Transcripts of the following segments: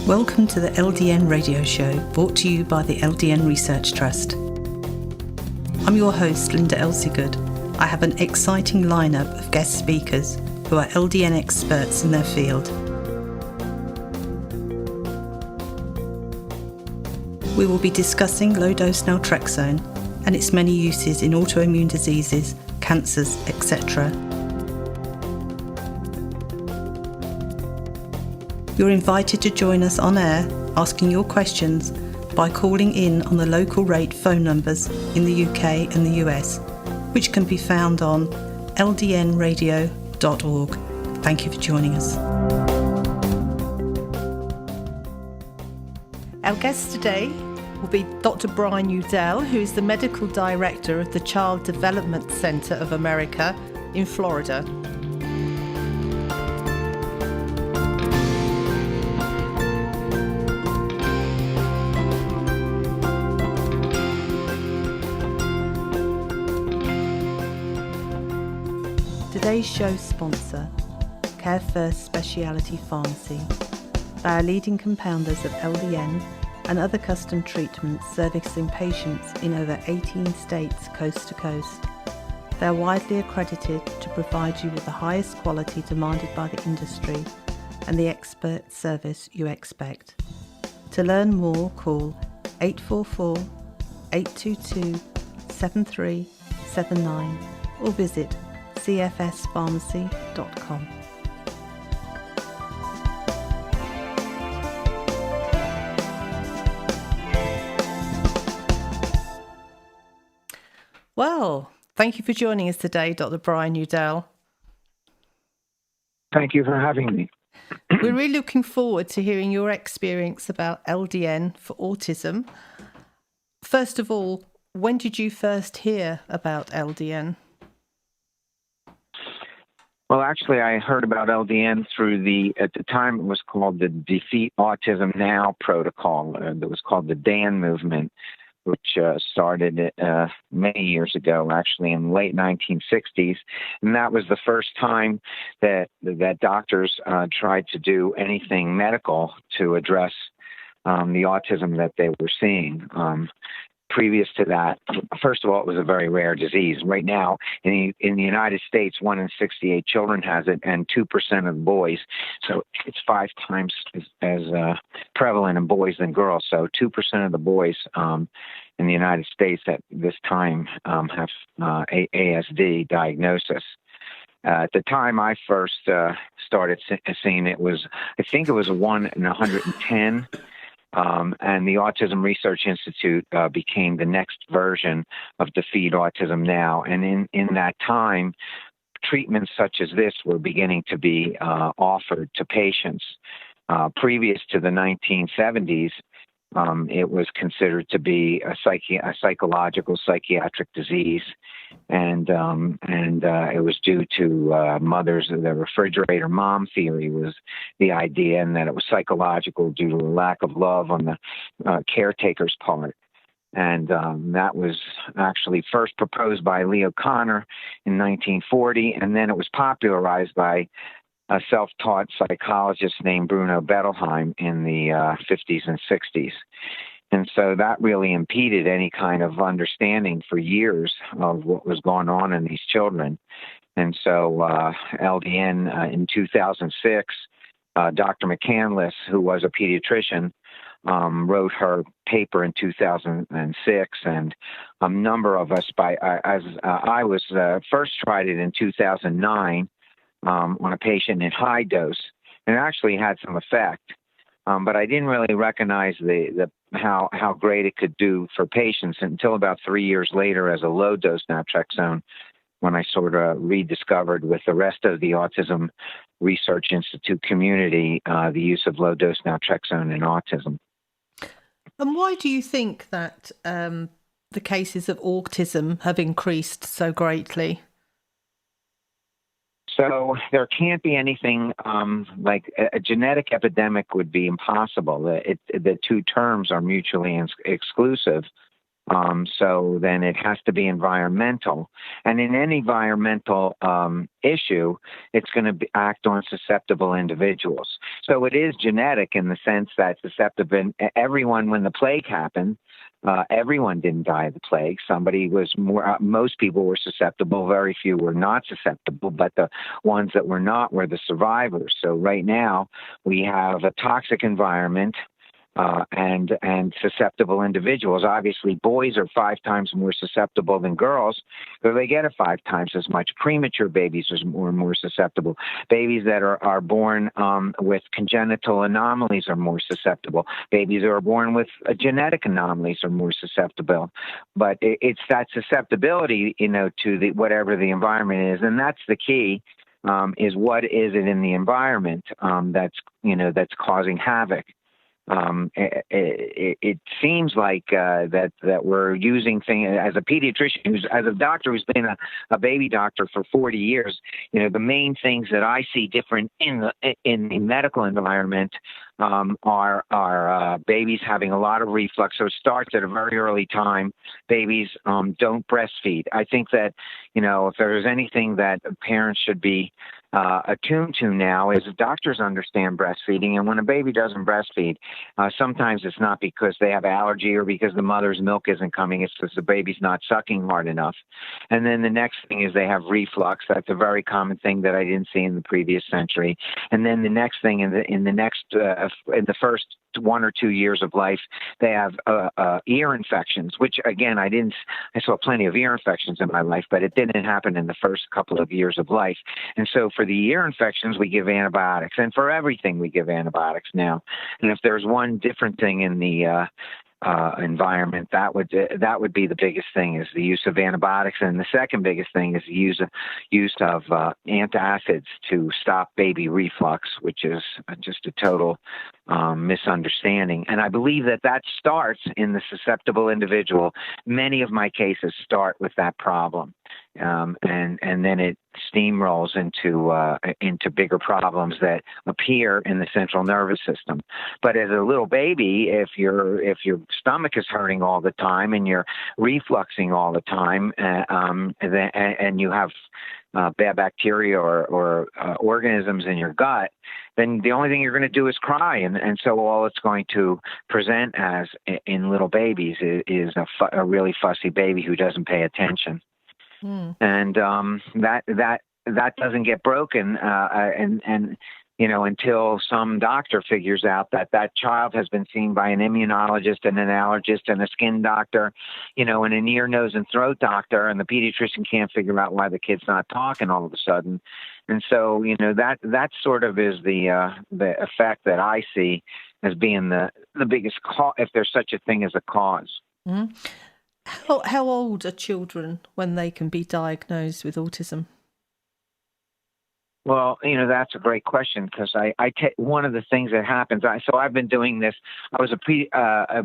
Welcome to the LDN Radio Show, brought to you by the LDN Research Trust. I'm your host, Linda Elsiegood. I have an exciting lineup of guest speakers who are LDN experts in their field. We will be discussing low-dose Naltrexone and its many uses in autoimmune diseases, cancers, etc. You're invited to join us on air, asking your questions by calling in on the local rate phone numbers in the UK and the US, which can be found on ldnradio.org. Thank you for joining us. Our guest today will be Dr. Brian Udell, who is the Medical Director of the Child Development Center of America in Florida. Today's show sponsor, Care First Specialty Pharmacy. They are leading compounders of LDN and other custom treatments servicing patients in over 18 states coast to coast. They are widely accredited to provide you with the highest quality demanded by the industry and the expert service you expect. To learn more, call 844-822-7379 or visit cfspharmacy.com. Well, thank you for joining us today, Dr. Brian Udell. Thank you for having me. We're really looking forward to hearing your experience about LDN for autism. First of all, when did you first hear about LDN? Well, actually, I heard about LDN through at the time it was called the Defeat Autism Now protocol. It was called the DAN movement, which started many years ago, actually in the late 1960s. And that was the first time that doctors tried to do anything medical to address the autism that they were seeing. Previous to that, first of all, it was a very rare disease. Right now, in the United States, 1 in 68 children has it, and 2% of boys. So it's 5 times as prevalent in boys than girls. So 2% of the boys in the United States at this time have ASD diagnosis. At the time I first started seeing it I think it was 1 in 110. And the Autism Research Institute became the next version of Defeat Autism Now. And in that time, treatments such as this were beginning to be offered to patients. Previous to the 1970s, it was considered to be a psychological psychiatric disease, and it was due to mothers. The refrigerator mom theory was the idea, and that it was psychological due to a lack of love on the caretaker's part. And that was actually first proposed by Leo Kanner in 1940, and then it was popularized by a self-taught psychologist named Bruno Bettelheim in the 50s and 60s. And so that really impeded any kind of understanding for years of what was going on in these children. And so LDN in 2006, Dr. McCandless, who was a pediatrician, wrote her paper in 2006, and a number of us, I was first tried it in 2009, on a patient in high dose, and it actually had some effect. But I didn't really recognize how great it could do for patients until about 3 years later as a low dose naltrexone, when I sort of rediscovered with the rest of the Autism Research Institute community the use of low dose naltrexone in autism. And why do you think that the cases of autism have increased so greatly? So there can't be anything like a genetic epidemic would be impossible. The two terms are mutually exclusive. So then it has to be environmental. And in any environmental issue, it's going to act on susceptible individuals. So it is genetic in the sense that susceptible. Everyone, when the plague happened, everyone didn't die of the plague. Somebody was more, most people were susceptible. Very few were not susceptible, but the ones that were not were the survivors. So right now we have a toxic environment. And susceptible individuals. Obviously, boys are 5 times more susceptible than girls, so they get it 5 times as much. Premature babies are more susceptible. Babies that are born with congenital anomalies are more susceptible. Babies that are born with genetic anomalies are more susceptible. But it's that susceptibility, to the whatever the environment is, and that's the key. Is what is it in the environment that's causing havoc. It seems like that we're using things as a pediatrician, as a doctor who's been a baby doctor for 40 years. The main things that I see different in the medical environment are babies having a lot of reflux. So it starts at a very early time. Babies don't breastfeed. I think that if there's anything that parents should be attuned to now is doctors understand breastfeeding, and when a baby doesn't breastfeed, sometimes it's not because they have allergy or because the mother's milk isn't coming. It's because the baby's not sucking hard enough. And then the next thing is they have reflux. That's a very common thing that I didn't see in the previous century. And then the next thing in the first 1 or 2 years of life, they have ear infections, which again, I saw plenty of ear infections in my life, but it didn't happen in the first couple of years of life. And so for the ear infections, we give antibiotics, and for everything we give antibiotics now. And if there's one different thing in the environment, that would be the biggest thing, is the use of antibiotics, and the second biggest thing is the use of antacids to stop baby reflux, which is just a total misunderstanding. And I believe that starts in the susceptible individual. Many of my cases start with that problem, and then it steamrolls into bigger problems that appear in the central nervous system. But as a little baby, if your stomach is hurting all the time and you're refluxing all the time, and you have bad bacteria or organisms in your gut, then the only thing you're going to do is cry. And so all it's going to present as in little babies is a really fussy baby who doesn't pay attention. And that doesn't get broken, and until some doctor figures out that child has been seen by an immunologist and an allergist and a skin doctor, and an ear, nose, and throat doctor, and the pediatrician can't figure out why the kid's not talking all of a sudden. And so, that sort of is the effect that I see as being the biggest cause, if there's such a thing as a cause. Mm-hmm. How old are children when they can be diagnosed with autism? Well, that's a great question, because one of the things that happens. I've been doing this. I was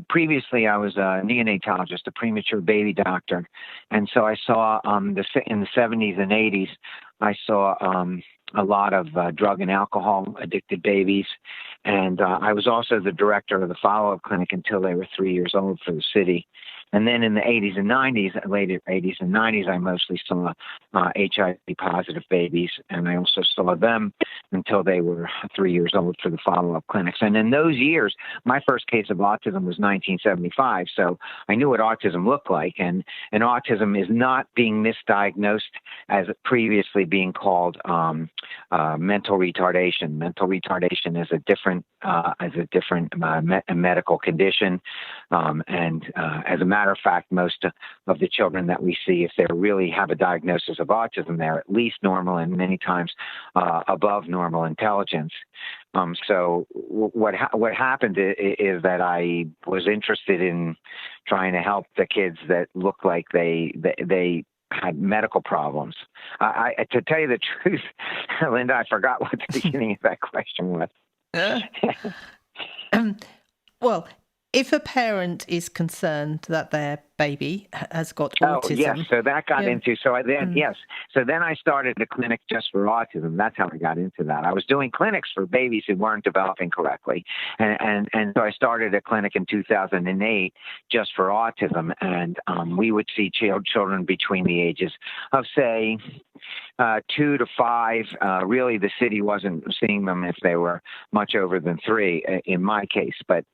previously I was a neonatologist, a premature baby doctor, and so I saw in the 70s and 80s. I saw a lot of drug and alcohol addicted babies, and I was also the director of the follow-up clinic until they were 3 years old for the city. And then in the 80s and 90s, later 80s and 90s, I mostly saw HIV-positive babies, and I also saw them until they were 3 years old for the follow-up clinics. And in those years, my first case of autism was 1975, so I knew what autism looked like, and autism is not being misdiagnosed as previously being called mental retardation. Mental retardation is a different medical condition, and as a matter of fact, most of the children that we see, if they really have a diagnosis of autism, they're at least normal and many times above normal intelligence. So what happened is that I was interested in trying to help the kids that looked like they had medical problems. To tell you the truth, Linda, I forgot what the beginning of that question was. Well, if a parent is concerned that their baby has got Oh, autism. yes. So that got into, yes. So then I started a clinic just for autism. That's how I got into that. I was doing clinics for babies who weren't developing correctly. And so I started a clinic in 2008 just for autism. And we would see children between the ages of, say, 2 to 5. Really, the city wasn't seeing them if they were much over than 3 in my case. But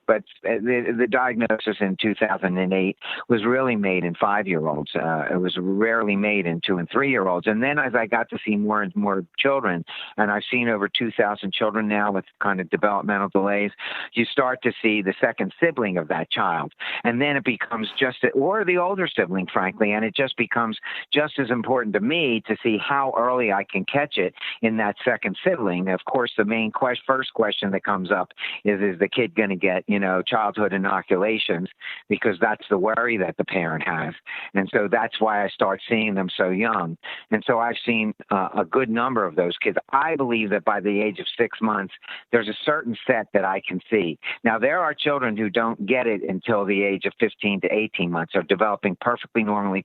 the diagnosis in 2008 was really made in 5-year-olds. It was rarely made in 2 and 3-year-olds. And then as I got to see more and more children, and I've seen over 2,000 children now with kind of developmental delays, you start to see the second sibling of that child. And then it becomes or the older sibling, frankly, and it just becomes just as important to me to see how early I can catch it in that second sibling. Of course, the main first question that comes up is the kid going to get, childhood inoculations? Because that's the worry that the parent has. And so that's why I start seeing them so young. And so I've seen a good number of those kids. I believe that by the age of 6 months, there's a certain set that I can see. Now, there are children who don't get it until the age of 15 to 18 months, are developing perfectly normally.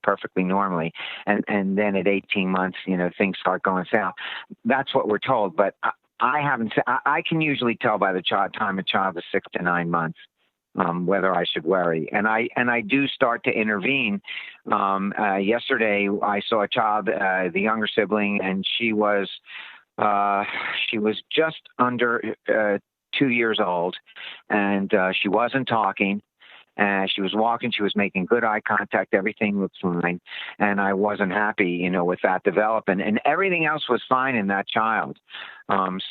And then at 18 months, things start going south. That's what we're told. But I can usually tell by the time a child is 6 to 9 months whether I should worry. And I do start to intervene. Yesterday, I saw a child, the younger sibling, and she was just under 2 years old, and she wasn't talking. She was walking. She was making good eye contact. Everything looked fine. And I wasn't happy, with that development. And everything else was fine in that child.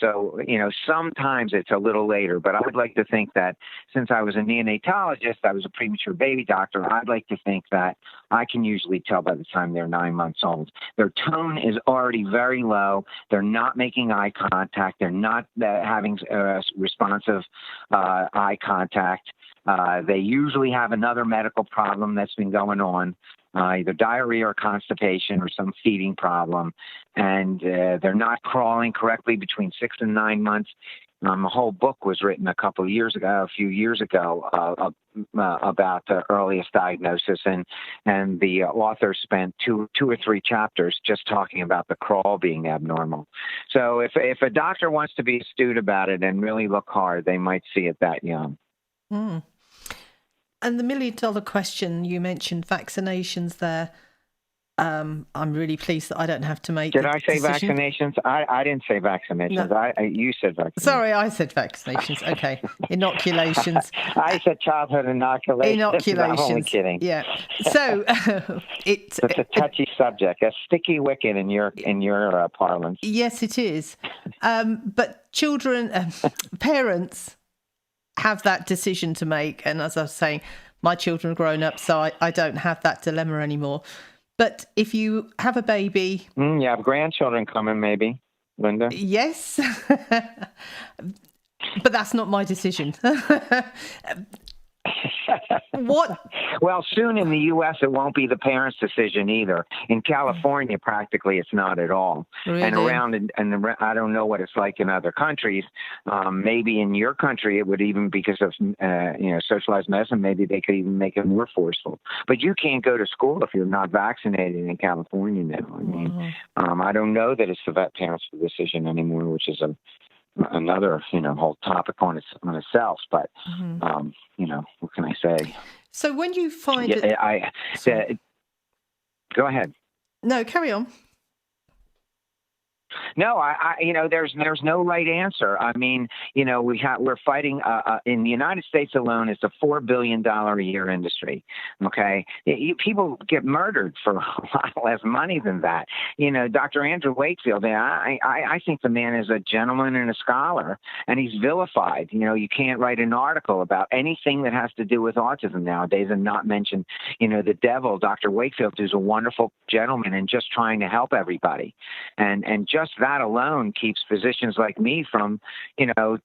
So, sometimes it's a little later. But I would like to think that since I was a neonatologist, I was a premature baby doctor, I'd like to think that I can usually tell by the time they're 9 months old. Their tone is already very low. They're not making eye contact. They're not having responsive eye contact. They usually have another medical problem that's been going on, either diarrhea or constipation or some feeding problem. And they're not crawling correctly between 6 and 9 months. A whole book was written a few years ago, about the earliest diagnosis. And the author spent two or three chapters just talking about the crawl being abnormal. So if a doctor wants to be astute about it and really look hard, they might see it that young. Mm. And the $1 million question, you mentioned vaccinations there. I'm really pleased that I don't have to make. Did I say decision. Vaccinations? I didn't say vaccinations. No. You said vaccinations. Sorry, I said vaccinations. Okay, inoculations. I said childhood inoculations. I'm only kidding. Yeah. So it's a touchy subject, a sticky wicket in your parlance. Yes, it is. But children, parents have that decision to make. And as I was saying, my children are grown up, so I don't have that dilemma anymore. But if you have a baby... you have grandchildren coming, maybe, Linda? Yes. But that's not my decision. What? Well, soon in the U.S., it won't be the parents' decision either. In California, practically, it's not at all. Really? And I don't know what it's like in other countries. Maybe in your country, it would even, because of socialized medicine, maybe they could even make it more forceful. But you can't go to school if you're not vaccinated in California now. I mean, I don't know that it's the vet parents' decision anymore, which is another whole topic on itself. But what can I say? So when you find go ahead. No, carry on. No, there's no right answer. I mean, we're fighting in the United States alone. It's a $4 billion a year industry. Okay, people get murdered for a lot less money than that. Dr. Andrew Wakefield. I think the man is a gentleman and a scholar, and he's vilified. You can't write an article about anything that has to do with autism nowadays and not mention, the devil. Dr. Wakefield is a wonderful gentleman and just trying to help everybody, and just just that alone keeps physicians like me from,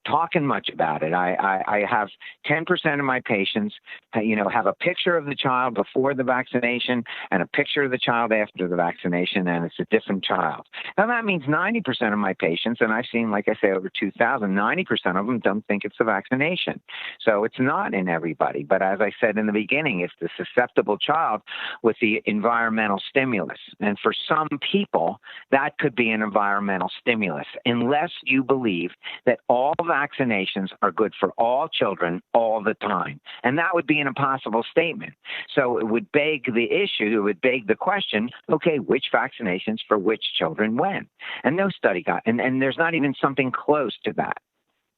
talking much about it. I have 10% of my patients, have a picture of the child before the vaccination and a picture of the child after the vaccination, and it's a different child. Now, that means 90% of my patients, and I've seen, like I say, over 2,000, 90% of them don't think it's the vaccination. So it's not in everybody. But as I said in the beginning, it's the susceptible child with the environmental stimulus. And for some people, that could be an environmental stimulus, unless you believe that all vaccinations are good for all children all the time. And that would be an impossible statement. So it would beg the issue, it would beg the question, okay, which vaccinations for which children when? And no study got, and there's not even something close to that.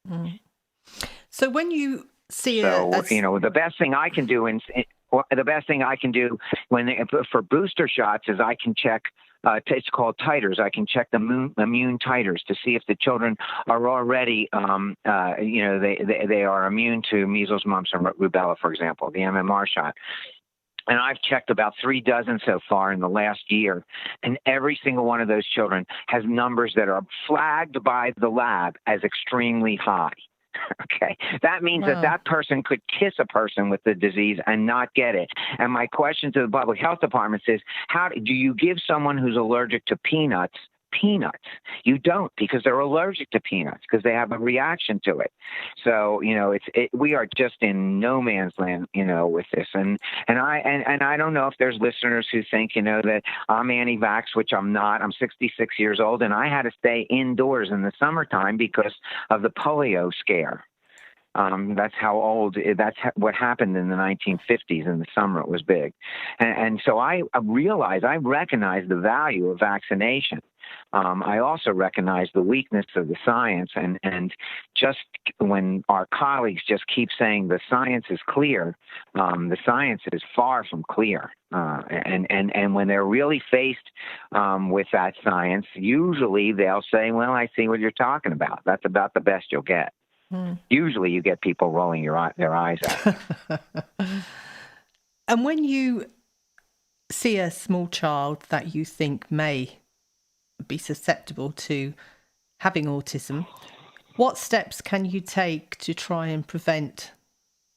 Mm. So when you see the best thing I can do for booster shots is I can check. It's called titers. I can check the immune titers to see if the children are already, they are immune to measles, mumps, and rubella, for example, the MMR shot. And I've checked about 3 dozen so far in the last year, and every single one of those children has numbers that are flagged by the lab as extremely high. Okay. That means that person could kiss a person with the disease and not get it. And my question to the public health department is, how do you give someone who's allergic to peanuts? You don't, because they're allergic to peanuts, because they have a reaction to it. So, we are just in no man's land, with this. And I don't know if there's listeners who think, that I'm anti-vax, which I'm not. I'm 66 years old, and I had to stay indoors in the summertime because of the polio scare. That's how old. That's what happened in the 1950s. In the summer, it was big, and so I recognize the value of vaccination. I also recognize the weakness of the science, and just when our colleagues just keep saying the science is clear, the science is far from clear. And when they're really faced with that science, usually they'll say, "Well, I see what you're talking about. That's about the best you'll get." Usually you get people rolling their eyes at it. And when you see a small child that you think may be susceptible to having autism, what steps can you take to try and prevent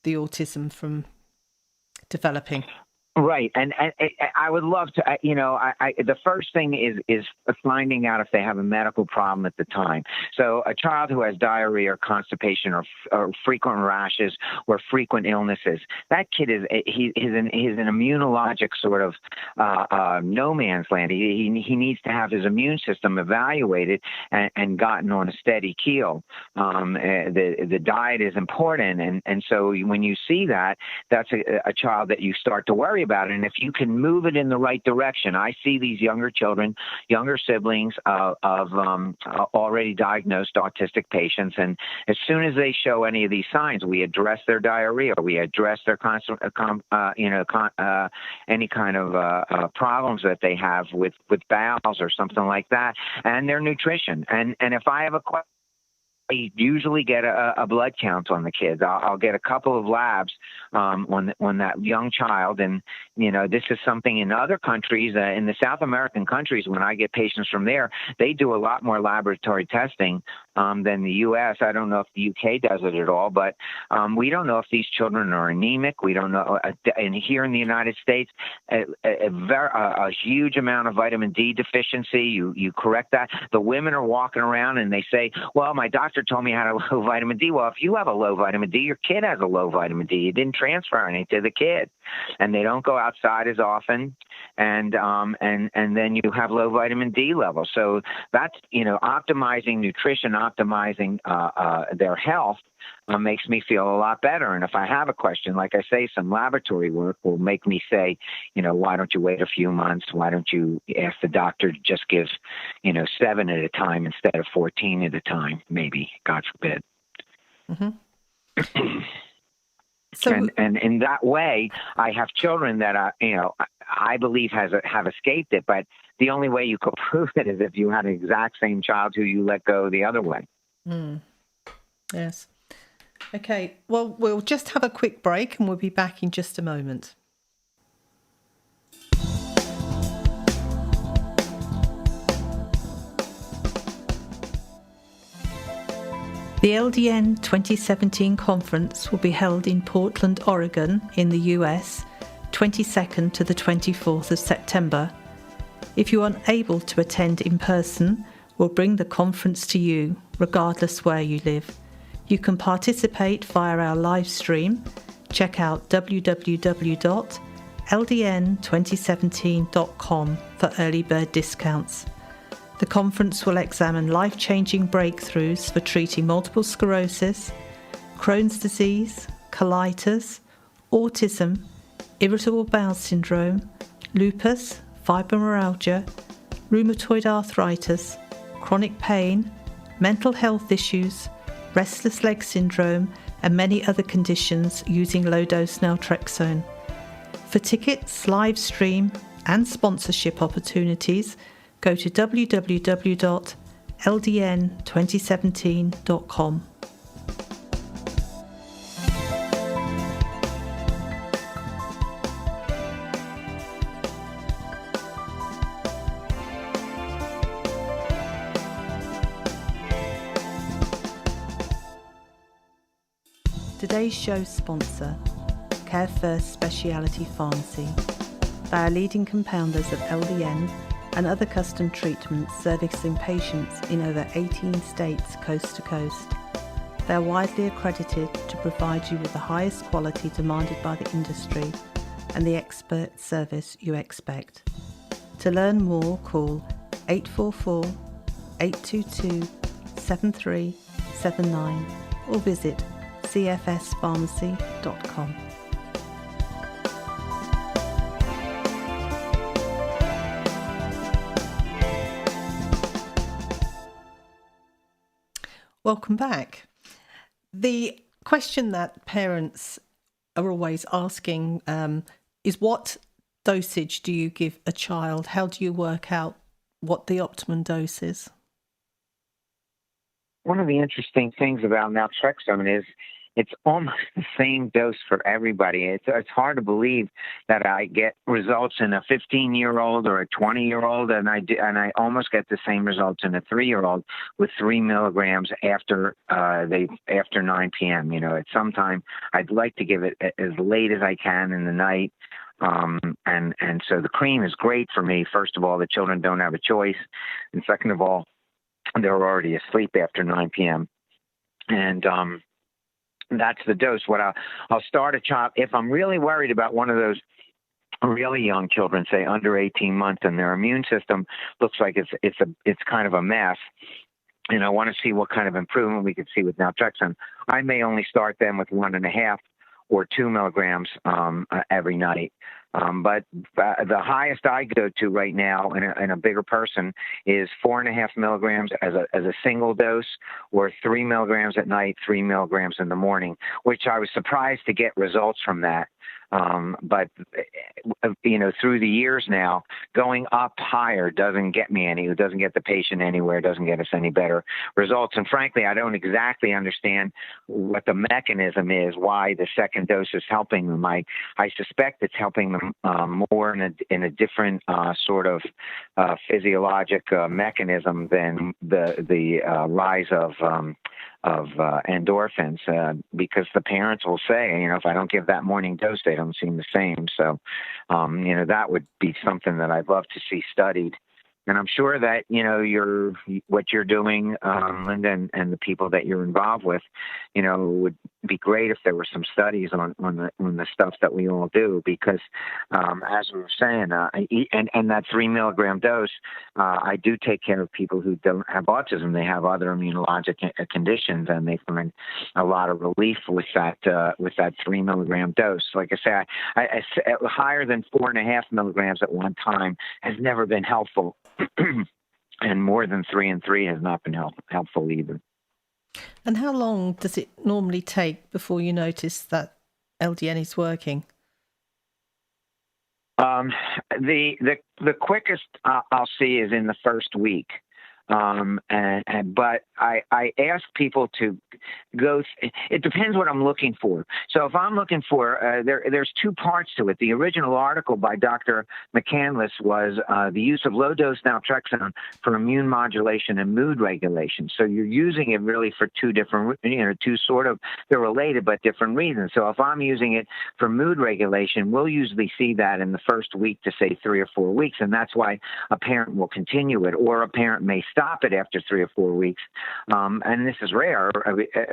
the autism from developing? Right. And I would love to, the first thing is finding out if they have a medical problem at the time. So a child who has diarrhea or constipation or frequent rashes or frequent illnesses, that kid he's an immunologic sort of no man's land. He needs to have his immune system evaluated and gotten on a steady keel. The diet is important. And so when you see that, that's a child that you start to worry about it. And if you can move it in the right direction, I see these younger children, younger siblings of already diagnosed autistic patients, and as soon as they show any of these signs, we address their diarrhea, we address their any kind of problems that they have with bowels or something like that, and their nutrition. And if I have a question, I usually get a blood count on the kids. I'll get a couple of labs on that young child. And, this is something in other countries, in the South American countries, when I get patients from there, they do a lot more laboratory testing than the U.S. I don't know if the U.K. does it at all, but we don't know if these children are anemic. We don't know. And here in the United States, a huge amount of vitamin D deficiency. You correct that. The women are walking around and they say, well, my doctor told me I had a low vitamin D. Well, if you have a low vitamin D, your kid has a low vitamin D. You didn't transfer any to the kid, and they don't go outside as often, and then you have low vitamin D levels. So that's optimizing nutrition, optimizing their health makes me feel a lot better. And if I have a question, like I say, some laboratory work will make me say, why don't you wait a few months? Why don't you ask the doctor to just give, 7 at a time instead of 14 at a time, maybe, God forbid. Mm-hmm. So, and in that way, I have children that I believe have escaped it. But the only way you could prove it is if you had an exact same child who you let go the other way. Yes. Okay. Well, we'll just have a quick break, and we'll be back in just a moment. The LDN 2017 conference will be held in Portland, Oregon, in the US, 22nd to the 24th of September. If you are unable to attend in person, we'll bring the conference to you, regardless where you live. You can participate via our live stream. Check out www.ldn2017.com for early bird discounts. The conference will examine life-changing breakthroughs for treating multiple sclerosis, Crohn's disease, colitis, autism, irritable bowel syndrome, lupus, fibromyalgia, rheumatoid arthritis, chronic pain, mental health issues, restless leg syndrome, and many other conditions using low-dose Naltrexone. For tickets, live stream, and sponsorship opportunities, go to www.ldn2017.com. Today's show sponsor, Care First Specialty Pharmacy. They are leading compounders of LDN and other custom treatments servicing patients in over 18 states coast to coast. They are widely accredited to provide you with the highest quality demanded by the industry and the expert service you expect. To learn more, call 844-822-7379 or visit cfspharmacy.com. Welcome back. The question that parents are always asking is, what dosage do you give a child? How do you work out what the optimum dose is? One of the interesting things about naltrexone is it's almost the same dose for everybody. It's hard to believe that I get results in a 15-year-old or a 20-year-old, and I almost get the same results in a 3-year-old with 3 milligrams after 9 p.m. You know, at some time I'd like to give it as late as I can in the night. And so the cream is great for me. First of all, the children don't have a choice, and second of all, they're already asleep after 9 p.m. And that's the dose. What I'll start a child if I'm really worried about one of those really young children, say under 18 months, and their immune system looks like it's kind of a mess, and I want to see what kind of improvement we could see with naltrexone. I may only start them with 1.5 or 2 milligrams every night. But the highest I go to right now in a bigger person is 4.5 milligrams as a single dose, or 3 milligrams at night, 3 milligrams in the morning, which I was surprised to get results from that. But, you know, through the years now, going up higher doesn't get the patient anywhere, doesn't get us any better results. And frankly, I don't exactly understand what the mechanism is, why the second dose is helping them. I suspect it's helping them more in a different sort of physiologic mechanism than the rise of endorphins, because the parents will say, you know, if I don't give that morning dose, they don't seem the same. So, you know, that would be something that I'd love to see studied. And I'm sure that, you know, what you're doing, Linda, and the people that you're involved with, you know, would be great if there were some studies on the stuff that we all do, because as we were saying, and that 3 milligram dose, I do take care of people who don't have autism. They have other immunologic conditions, and they find a lot of relief with that 3 milligram dose. Like I say, I higher than 4.5 milligrams at one time has never been helpful. And more than 3 and 3 has not been helpful either. And how long does it normally take before you notice that LDN is working? The quickest I'll see is in the first week. But I ask people to go. It depends what I'm looking for. So if I'm looking for, there's two parts to it. The original article by Dr. McCandless was the use of low-dose naltrexone for immune modulation and mood regulation. So you're using it really for two different, two sort of, they're related but different reasons. So if I'm using it for mood regulation, we'll usually see that in the first week to say 3 or 4 weeks, and that's why a parent will continue it, or a parent may stop it after 3 or 4 weeks. And this is rare.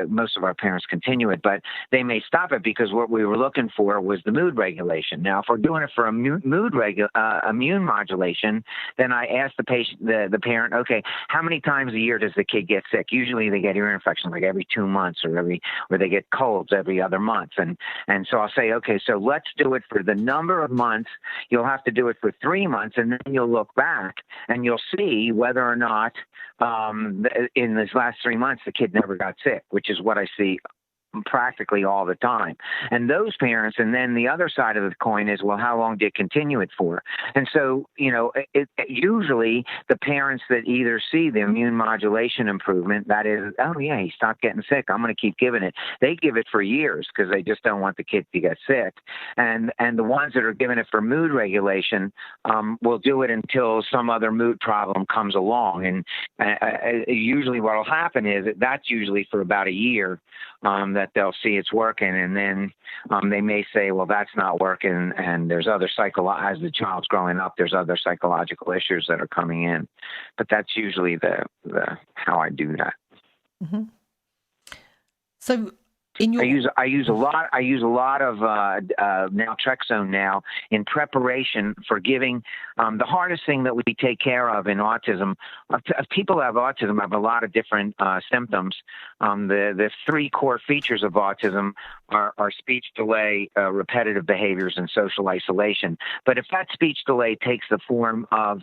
Most of our parents continue it, but they may stop it because what we were looking for was the mood regulation. Now, if we're doing it for a immune modulation, then I ask the patient, the parent, okay, how many times a year does the kid get sick? Usually they get ear infections like every 2 months, or they get colds every other month. And so I'll say, okay, so let's do it for the number of months. You'll have to do it for 3 months, and then you'll look back and you'll see whether or not in these last 3 months the kid never got sick, which is what I see practically all the time. And those parents, and then the other side of the coin is, well, how long did you continue it for? And so, usually the parents that either see the immune modulation improvement, that is, oh yeah, he stopped getting sick, I'm going to keep giving it. They give it for years because they just don't want the kid to get sick. And the ones that are giving it for mood regulation will do it until some other mood problem comes along. And usually what will happen is that's usually for about a year that they'll see it's working, and then they may say, well, that's not working, and there's other as the child's growing up, there's other psychological issues that are coming in. But that's usually the how I do that. Mm-hmm. So I use a lot of naltrexone now in preparation for giving. The hardest thing that we take care of in autism, people who have autism have a lot of different symptoms. The 3 core features of autism are speech delay, repetitive behaviors, and social isolation. But if that speech delay takes the form of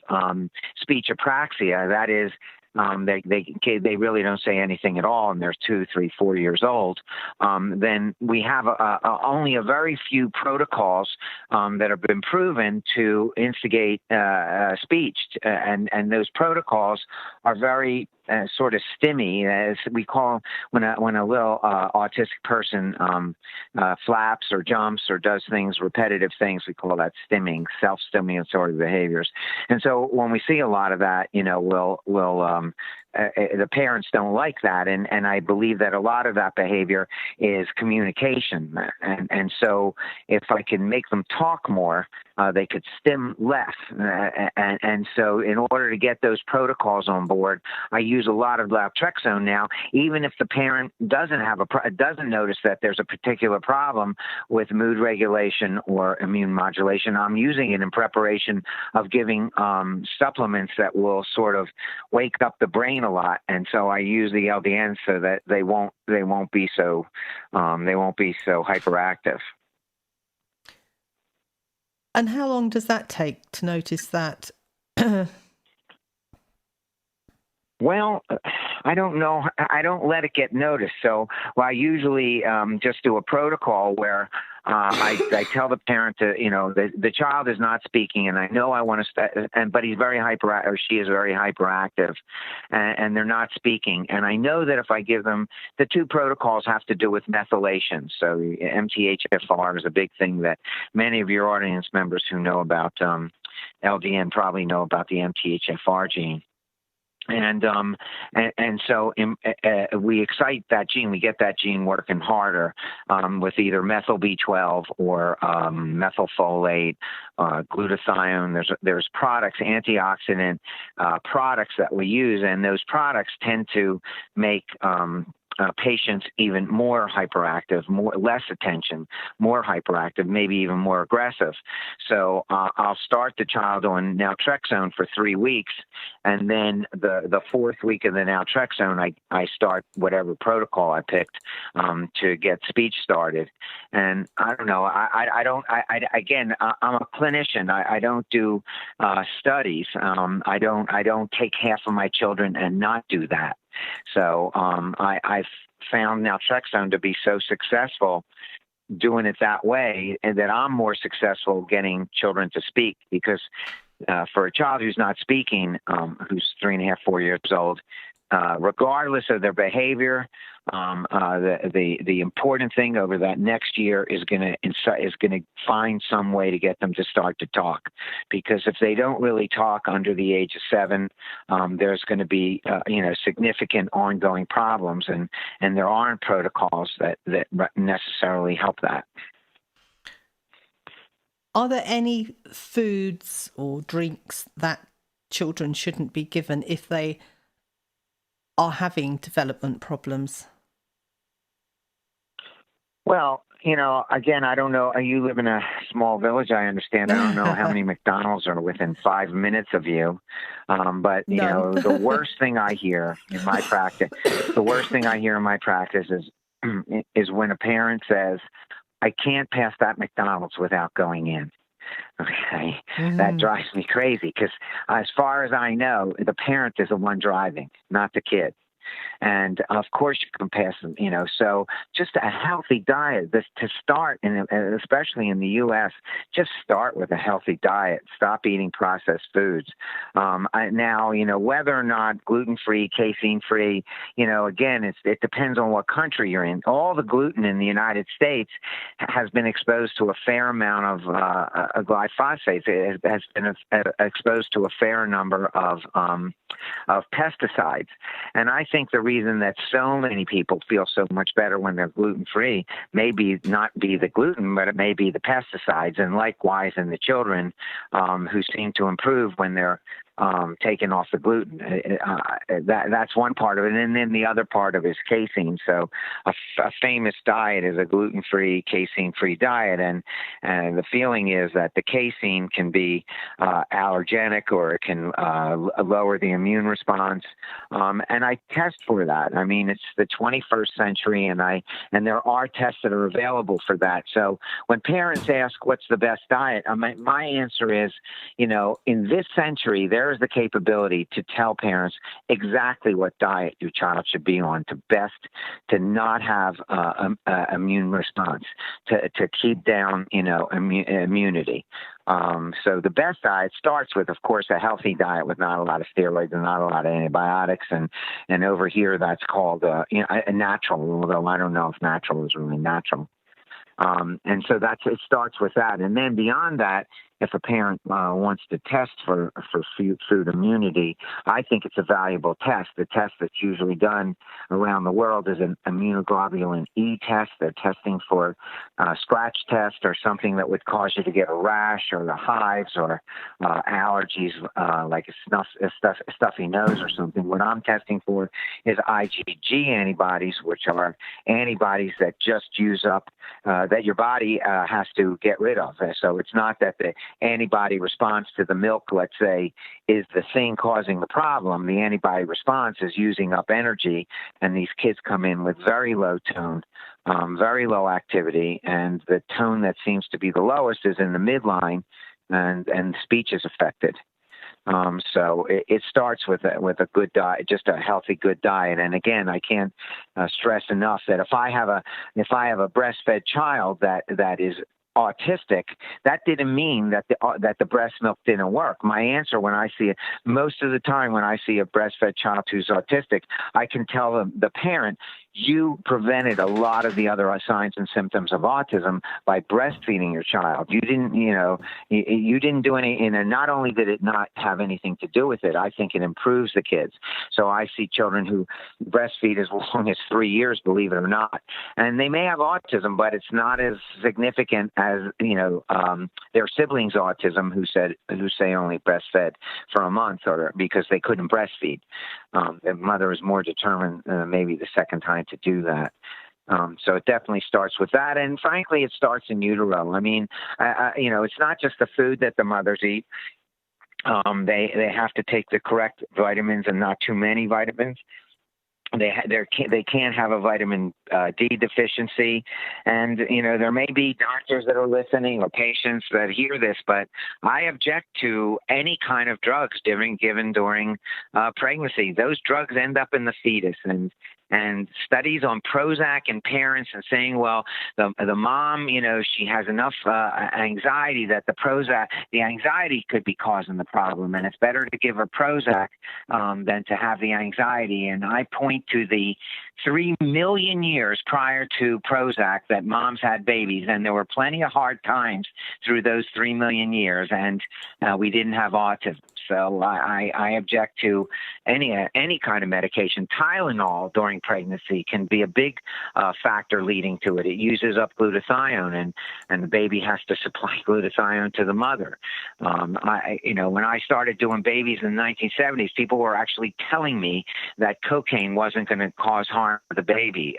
speech apraxia, that is, they really don't say anything at all, and they're 2, 3, 4 years old. Then we have only a very few protocols that have been proven to instigate speech, and those protocols are very sort of stimmy, as we call when a little autistic person flaps or jumps or does things, repetitive things. We call that stimming, self-stimulatory behaviors. And so when we see a lot of that, the parents don't like that, and I believe that a lot of that behavior is communication. And so if I can make them talk more, they could stim less. And so in order to get those protocols on board, I use a lot of naltrexone now, even if the parent doesn't notice that there's a particular problem with mood regulation or immune modulation. I'm using it in preparation of giving supplements that will sort of wake up the brain a lot. And so I use the LDN so that they won't be so hyperactive. And how long does that take to notice that? Well, I don't know. I don't let it get noticed. So I usually just do a protocol where I tell the parent to, the child is not speaking, and I know I want to, but he's very hyperactive, or she is very hyperactive, and they're not speaking. And I know that if I give them, the 2 protocols have to do with methylation. So MTHFR is a big thing that many of your audience members who know about LDN probably know about the MTHFR gene. And so we excite that gene. We get that gene working harder with either methyl B12 or methylfolate, glutathione. There's products, antioxidant products that we use, and those products tend to make patients even more hyperactive, less attention, more hyperactive, maybe even more aggressive. So I'll start the child on naltrexone for 3 weeks, and then the 4th week of the naltrexone, I start whatever protocol I picked to get speech started. And I don't know. Again, I'm a clinician. I don't do studies. I don't take half of my children and not do that. So I've found naltrexone to be so successful doing it that way, and that I'm more successful getting children to speak, because for a child who's not speaking, who's 3.5, 4 years old, regardless of their behavior, the important thing over that next year is going to find some way to get them to start to talk, because if they don't really talk under the age of 7, there's going to be significant ongoing problems, and there aren't protocols that necessarily help that. Are there any foods or drinks that children shouldn't be given if they are having development problems? Well, again, I don't know. You live in a small village, I understand. I don't know how many McDonald's are within 5 minutes of you. But, the worst thing I hear in my practice, is when a parent says, I can't pass that McDonald's without going in. Okay. Mm-hmm. That drives me crazy, because as far as I know, the parent is the one driving, not the kid. And of course you can pass them, so just a healthy diet to start, and especially in the U.S., just start with a healthy diet. Stop eating processed foods. Now, whether or not gluten-free, casein-free, again, it depends on what country you're in. All the gluten in the United States has been exposed to a fair amount of glyphosate. It has been exposed to a fair number of pesticides. And I think the reason that so many people feel so much better when they're gluten-free may not be the gluten, but it may be the pesticides. And likewise in the children who seem to improve when they're taken off the gluten. That's one part of it. And then the other part of it is casein. So a famous diet is a gluten-free, casein-free diet. And the feeling is that the casein can be allergenic, or it can lower the immune response. And I test for that. I mean, it's the 21st century, and there are tests that are available for that. So when parents ask what's the best diet, my answer is, in this century, there is the capability to tell parents exactly what diet your child should be on to not have immune response, to keep down, immunity. So the best diet starts with, of course, a healthy diet with not a lot of steroids and not a lot of antibiotics. And over here, that's called a natural, although I don't know if natural is really natural. And so it starts with that. And then beyond that, if a parent wants to test for food immunity, I think it's a valuable test. The test that's usually done around the world is an immunoglobulin E test. They're testing for scratch test, or something that would cause you to get a rash or the hives, or allergies like a stuffy nose or something. What I'm testing for is IgG antibodies, which are antibodies that just use up, that your body has to get rid of. So it's not that the antibody response to the milk, let's say, is the thing causing the problem. The antibody response is using up energy, and these kids come in with very low tone, very low activity, and the tone that seems to be the lowest is in the midline, and speech is affected. So it starts with a good diet, just a healthy, good diet. And again, I can't stress enough that if I have a breastfed child that is autistic, that didn't mean that the breast milk didn't work. My answer, most of the time when I see a breastfed child who's autistic, I can tell the parent, you prevented a lot of the other signs and symptoms of autism by breastfeeding your child. You didn't, you didn't do any, and not only did it not have anything to do with it, I think it improves the kids. So I see children who breastfeed as long as 3 years, believe it or not, and they may have autism, but it's not as significant as, their siblings' autism who say only breastfed for a month, or because they couldn't breastfeed. The mother is more determined maybe the second time to do that. So it definitely starts with that. And frankly, it starts in utero. I mean, it's not just the food that the mothers eat. They have to take the correct vitamins and not too many vitamins. They can't have a vitamin D deficiency, and there may be doctors that are listening or patients that hear this, but I object to any kind of drugs given during pregnancy. Those drugs end up in the fetus, and and studies on Prozac in parents and saying, well, the mom, she has enough anxiety that the anxiety could be causing the problem, and it's better to give her Prozac than to have the anxiety. And I point to the 3 million years prior to Prozac that moms had babies, and there were plenty of hard times through those 3 million years, and we didn't have autism. So I object to any kind of medication. Tylenol during pregnancy can be a big factor leading to it. It uses up glutathione, and the baby has to supply glutathione to the mother. When I started doing babies in the 1970s, people were actually telling me that cocaine wasn't going to cause harm to the baby.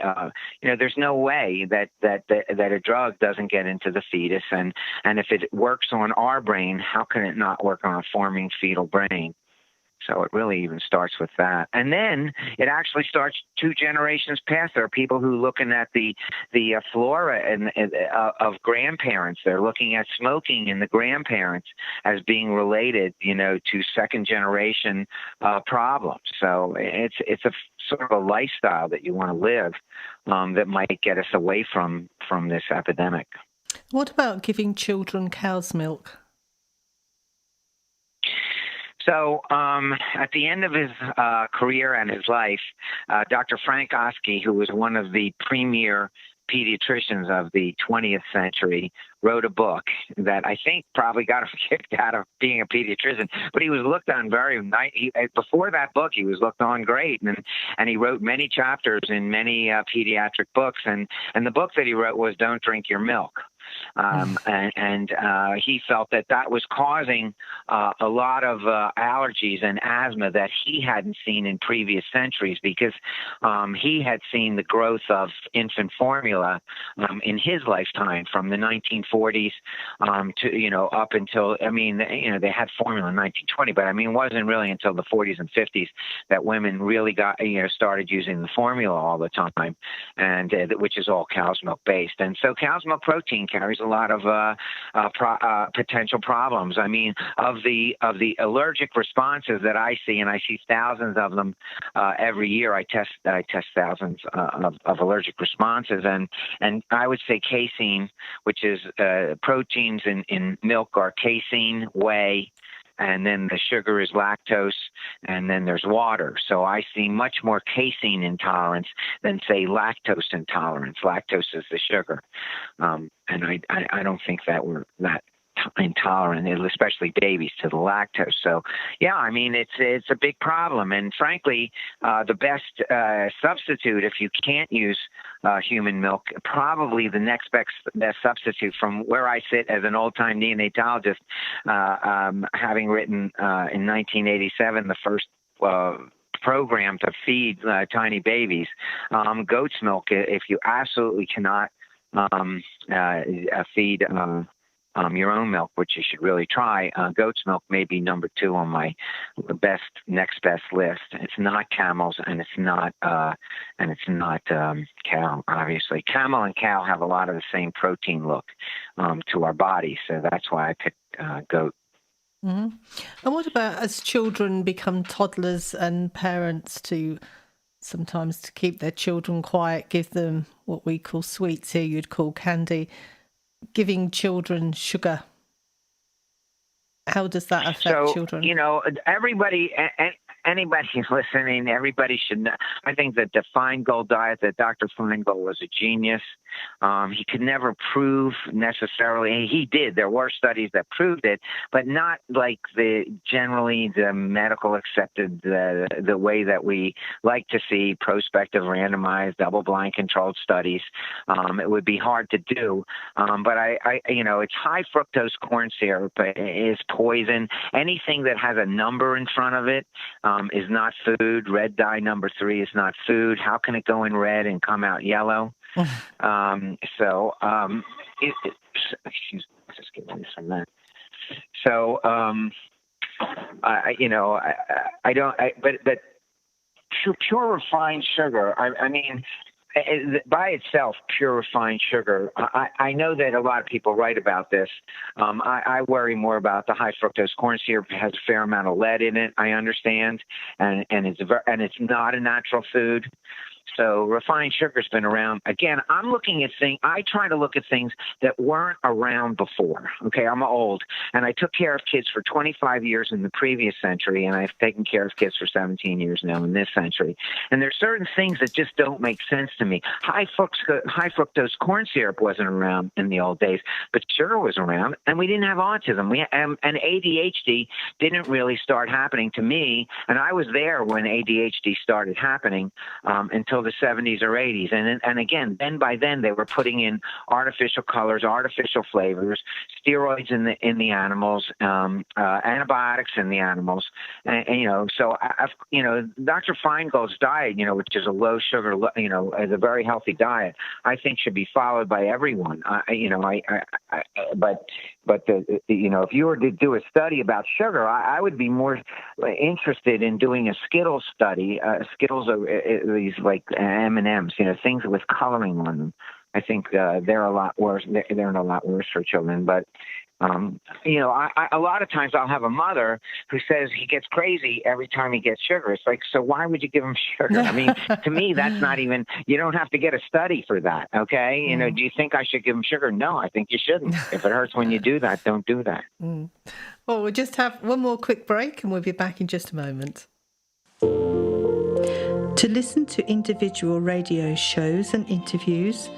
There's no way that a drug doesn't get into the fetus, and if it works on our brain, how can it not work on a forming fetal brain? So it really even starts with that. And then it actually starts 2 generations past. There are people who are looking at the flora of grandparents. They're looking at smoking in the grandparents as being related, to second generation problems. So it's a sort of a lifestyle that you want to live that might get us away from this epidemic. What about giving children cow's milk? So at the end of his career and his life, Dr. Frank Oskey, who was one of the premier pediatricians of the 20th century, wrote a book that I think probably got him kicked out of being a pediatrician, but he was looked on very nice. Before that book, he was looked on great, and he wrote many chapters in many pediatric books, and the book that he wrote was Don't Drink Your Milk. And he felt that was causing a lot of allergies and asthma that he hadn't seen in previous centuries, because he had seen the growth of infant formula in his lifetime from the 1940s to up until they had formula in 1920, but it wasn't really until the 40s and 50s that women really got started using the formula all the time, and which is all cow's milk based. And so cow's milk protein carries a lot of potential problems. Of the allergic responses that I see, and I see thousands of them every year. I test thousands of allergic responses, and I would say casein, which is proteins in milk, are casein, whey, and then the sugar is lactose, and then there's water. So I see much more casein intolerance than, say, lactose intolerance. Lactose is the sugar. And I don't think that we're that intolerant, especially babies, to the lactose. So, yeah, it's a big problem. And frankly, the best substitute, if you can't use human milk, probably the next best substitute from where I sit as an old-time neonatologist, having written in 1987 the first program to feed tiny babies, goat's milk. If you absolutely cannot feed your own milk, which you should really try, goat's milk may be number 2 on my next best list. It's not camels, and it's not cow. Obviously, camel and cow have a lot of the same protein look to our body, so that's why I picked goat. Mm-hmm. And what about as children become toddlers and parents sometimes to keep their children quiet, give them what we call sweets here, you'd call candy, giving children sugar? How does that affect children? Anybody listening, everybody should know. I think that the Feingold diet, that Dr. Feingold was a genius. He could never prove necessarily. He did. There were studies that proved it, but not like generally the medical accepted the way that we like to see prospective, randomized, double-blind controlled studies. It would be hard to do. But it's high fructose corn syrup is poison. Anything that has a number in front of it is not food. Red dye number 3 is not food. How can it go in red and come out yellow? Excuse me, just get away from that. So, but pure refined sugar, by itself, pure refined sugar, I know that a lot of people write about this. I worry more about the high fructose corn syrup. It has a fair amount of lead in it, I understand, and it's not a natural food. So refined sugar's been around. Again, I'm looking at things. I try to look at things that weren't around before. Okay, I'm old, and I took care of kids for 25 years in the previous century, and I've taken care of kids for 17 years now in this century. And there's certain things that just don't make sense to me. High fructose corn syrup wasn't around in the old days, but sugar was around, and we didn't have autism. And ADHD didn't really start happening to me, and I was there when ADHD started happening until the 70s or 80s. And again, by then they were putting in artificial colors, artificial flavors, steroids in the animals, antibiotics in the animals, and so Dr. Feingold's diet, which is a low sugar, is a very healthy diet, I think should be followed by everyone. But if you were to do a study about sugar, I would be more interested in doing a Skittles study. Skittles are these like M&Ms, things with coloring on them. I think they're a lot worse. They're a lot worse for children. But a lot of times I'll have a mother who says he gets crazy every time he gets sugar. It's like, so why would you give him sugar? I mean, to me, that's not even, you don't have to get a study for that. Okay. Do you think I should give him sugar? No, I think you shouldn't. If it hurts when you do that, don't do that. Well, we'll just have one more quick break and we'll be back in just a moment. To listen to individual radio shows and interviews,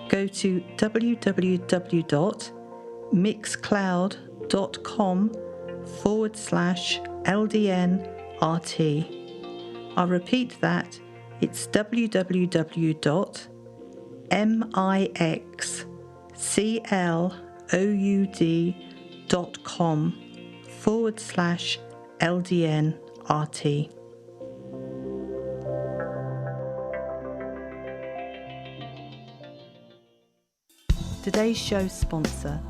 go to www.mixcloud.com/LDNRT. I'll repeat that. It's www.mixcloud.com/LDNRT. Today's show sponsor,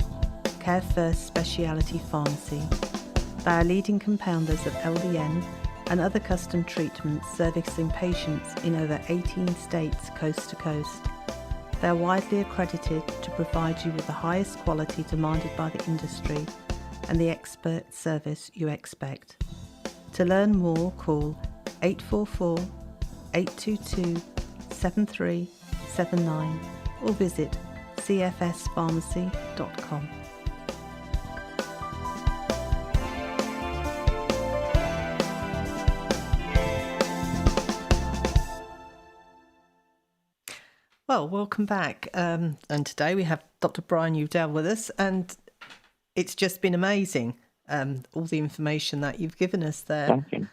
Care First Speciality Pharmacy. They are leading compounders of LDN and other custom treatments servicing patients in over 18 states coast to coast. They are widely accredited to provide you with the highest quality demanded by the industry and the expert service you expect. To learn more, call 844-822-7379 or visit cfspharmacy.com. Well, welcome back. And today we have Dr. Brian Udell with us, and it's just been amazing, all the information that you've given us there. Thank you.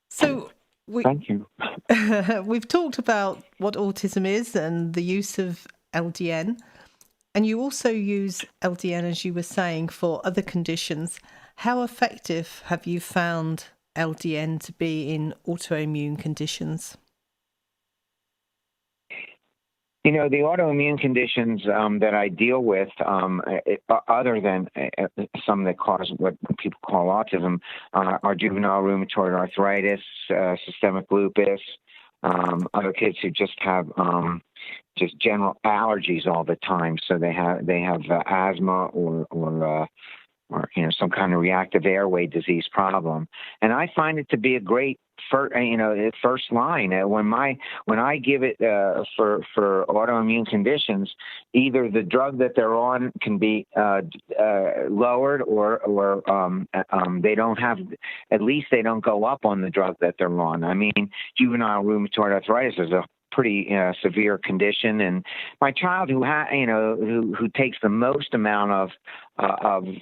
So Thank you. We've talked about what autism is and the use of LDN, and you also use LDN, as you were saying, for other conditions. How effective have you found LDN to be in autoimmune conditions? The autoimmune conditions that I deal with, other than some that cause what people call autism, are juvenile rheumatoid arthritis, systemic lupus, other kids who just have just general allergies all the time. So they have asthma or some kind of reactive airway disease problem. And I find it to be a great first line. When I give it for autoimmune conditions, either the drug that they're on can be lowered, or they don't have, at least they don't go up on the drug that they're on. I mean, juvenile rheumatoid arthritis is a pretty severe condition, and my child who takes the most amount of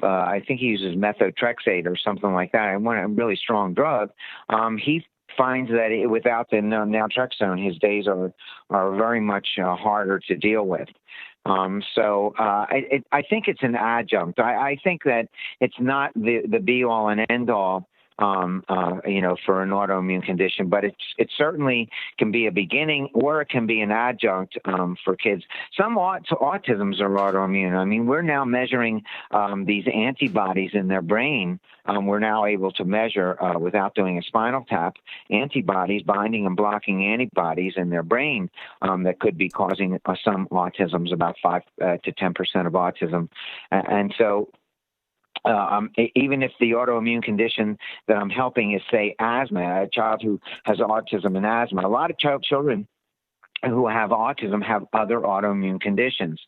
I think he uses methotrexate or something like that, a really strong drug, he finds that without the naltrexone, his days are very much harder to deal with. So I think it's an adjunct. I think that it's not the be all and end all, for an autoimmune condition, but it certainly can be a beginning, or it can be an adjunct for kids. Some autisms are autoimmune. I mean, we're now measuring these antibodies in their brain. We're now able to measure, without doing a spinal tap, antibodies, binding and blocking antibodies in their brain that could be causing some autisms, about 5 to 10% of autism. And so even if the autoimmune condition that I'm helping is, say, asthma, a child who has autism and asthma, a lot of children who have autism have other autoimmune conditions.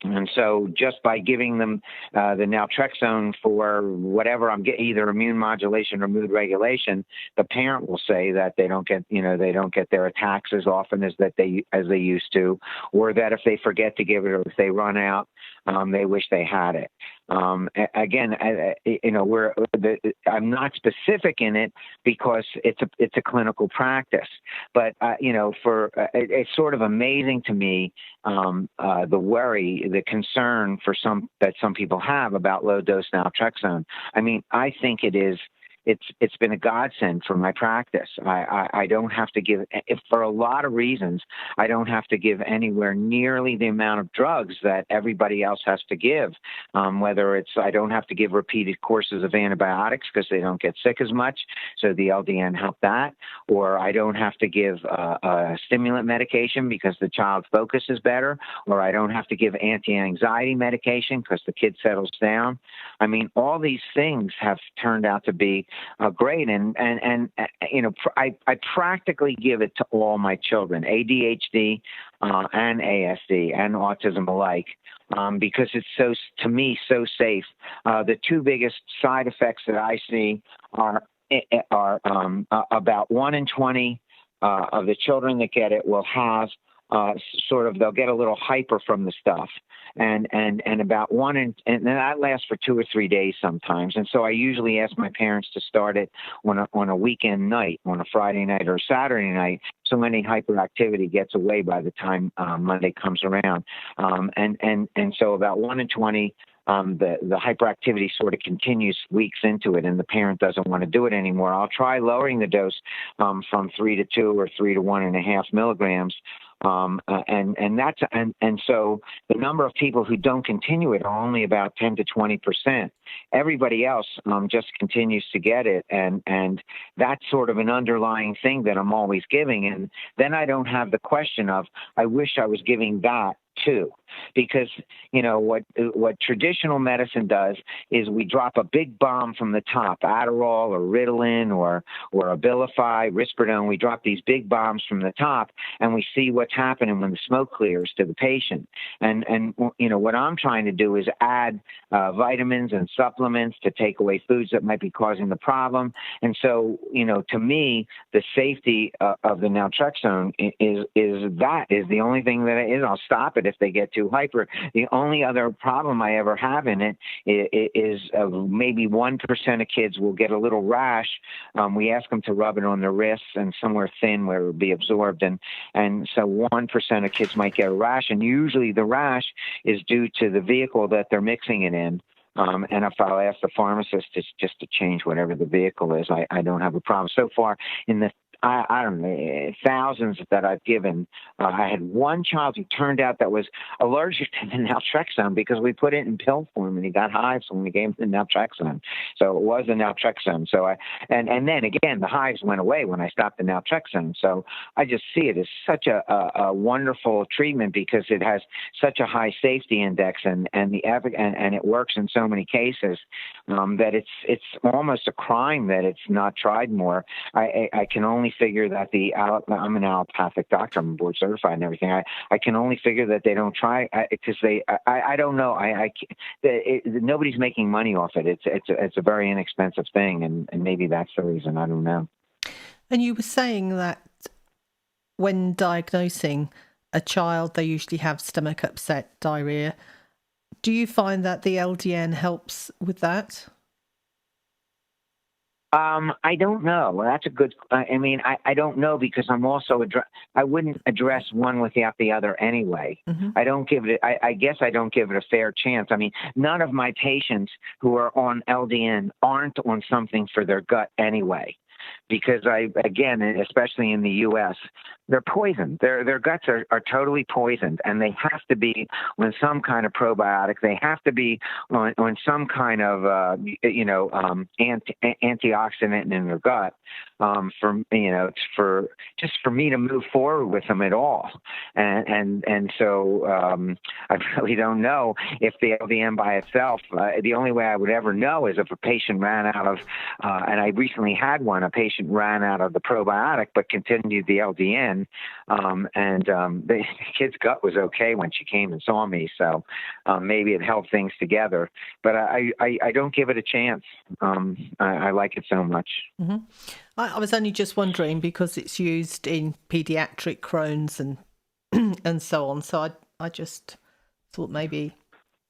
And so just by giving them the naltrexone for whatever I'm getting, either immune modulation or mood regulation, the parent will say that they don't get their attacks as often as they used to, or that if they forget to give it or if they run out, they wish they had it. Again, I'm not specific in it because it's a clinical practice, but it's sort of amazing to me the worry, the concern that some people have about low dose naltrexone. I mean, I think it's been a godsend for my practice. I don't have to give, for a lot of reasons, I don't have to give anywhere nearly the amount of drugs that everybody else has to give. Whether it's, I don't have to give repeated courses of antibiotics because they don't get sick as much, so the LDN help that, or I don't have to give a stimulant medication because the child's focus is better, or I don't have to give anti-anxiety medication because the kid settles down. I mean, all these things have turned out to be great, and I practically give it to all my children, ADHD and ASD and autism alike, because it's to me so safe. The two biggest side effects that I see are about 1 in 20 of the children that get it will have they'll get a little hyper from the stuff, and about and that lasts for 2 or 3 days sometimes. And so I usually ask my parents to start it on a weekend night, on a Friday night or Saturday night, so any hyperactivity gets away by the time Monday comes around. And so about 1 in 20. The hyperactivity sort of continues weeks into it, and the parent doesn't want to do it anymore. I'll try lowering the dose from 3 to 2 or 3 to 1.5 milligrams. And so the number of people who don't continue it are only about 10 to 20%. Everybody else just continues to get it, and that's sort of an underlying thing that I'm always giving. And then I don't have the question of, I wish I was giving that too, because what traditional medicine does is we drop a big bomb from the top, Adderall or Ritalin or Abilify, Risperidone. We drop these big bombs from the top, and we see what's happening when the smoke clears to the patient. And what I'm trying to do is add vitamins and supplements to take away foods that might be causing the problem. And so, to me, the safety of the naltrexone is the only thing that it is. I'll stop it if they get too hyper. The only other problem I ever have in it is maybe 1% of kids will get a little rash. We ask them to rub it on their wrists and somewhere thin where it will be absorbed. And so 1% of kids might get a rash, and usually the rash is due to the vehicle that they're mixing it in. And if I'll ask the pharmacist just to change whatever the vehicle is, I don't have a problem. So far, in the I don't know, thousands that I've given. I had one child who turned out that was allergic to the naltrexone because we put it in pill form, and he got hives when we gave him the naltrexone. So it was the naltrexone. So and then again, the hives went away when I stopped the naltrexone. So I just see it as such a wonderful treatment because it has such a high safety index, and it works in so many cases that it's almost a crime that it's not tried more. I can only figure that I'm an allopathic doctor, I'm board certified and everything. I can only figure that they don't try because I don't know. Nobody's making money off it. It's a very inexpensive thing, and maybe that's the reason. I don't know. And you were saying that when diagnosing a child, they usually have stomach upset, diarrhea. Do you find that the LDN helps with that? I don't know. Well, that's a good. I don't know because I'm also I wouldn't address one without the other anyway. Mm-hmm. I don't give it. I guess I don't give it a fair chance. I mean, none of my patients who are on LDN aren't on something for their gut anyway. Because especially in the U.S., they're poisoned. Their guts are totally poisoned, and they have to be on some kind of probiotic. They have to be on some kind of antioxidant in their gut for me to move forward with them at all. And so I really don't know if the LDN by itself. The only way I would ever know is if a patient ran out of, and I recently had one. A patient ran out of the probiotic but continued the LDN, and the kid's gut was okay when she came and saw me. So maybe it held things together. But I don't give it a chance. I like it so much. Mm-hmm. I was only just wondering because it's used in pediatric Crohn's and so on. So I just thought maybe,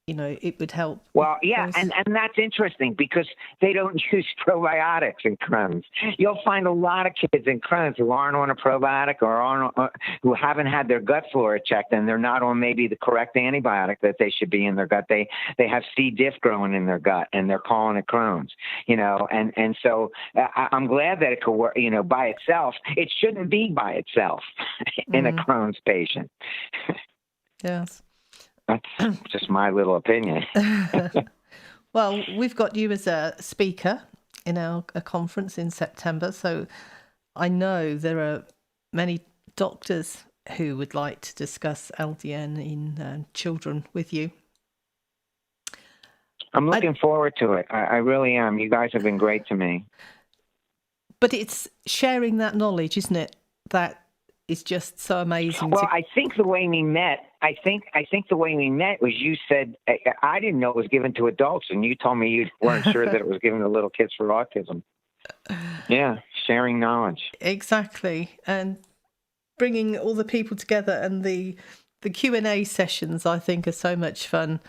it would help. Well, yeah, and that's interesting because they don't use probiotics in Crohn's. You'll find a lot of kids in Crohn's who aren't on a probiotic or who haven't had their gut flora checked, and they're not on maybe the correct antibiotic that they should be in their gut. They have C. diff growing in their gut, and they're calling it Crohn's. And so I'm glad that it could work. By itself, it shouldn't be by itself in a Crohn's patient. Yes. That's just my little opinion. Well, we've got you as a speaker in a conference in September, so I know there are many doctors who would like to discuss LDN in children with you. I'm looking forward to it. I really am. You guys have been great to me. But it's sharing that knowledge, isn't it? That is just so amazing. Well, I think the way we met, was you said, I didn't know it was given to adults, and you told me you weren't sure that it was given to little kids for autism. Yeah, sharing knowledge. Exactly. And bringing all the people together, and the Q&A sessions, I think, are so much fun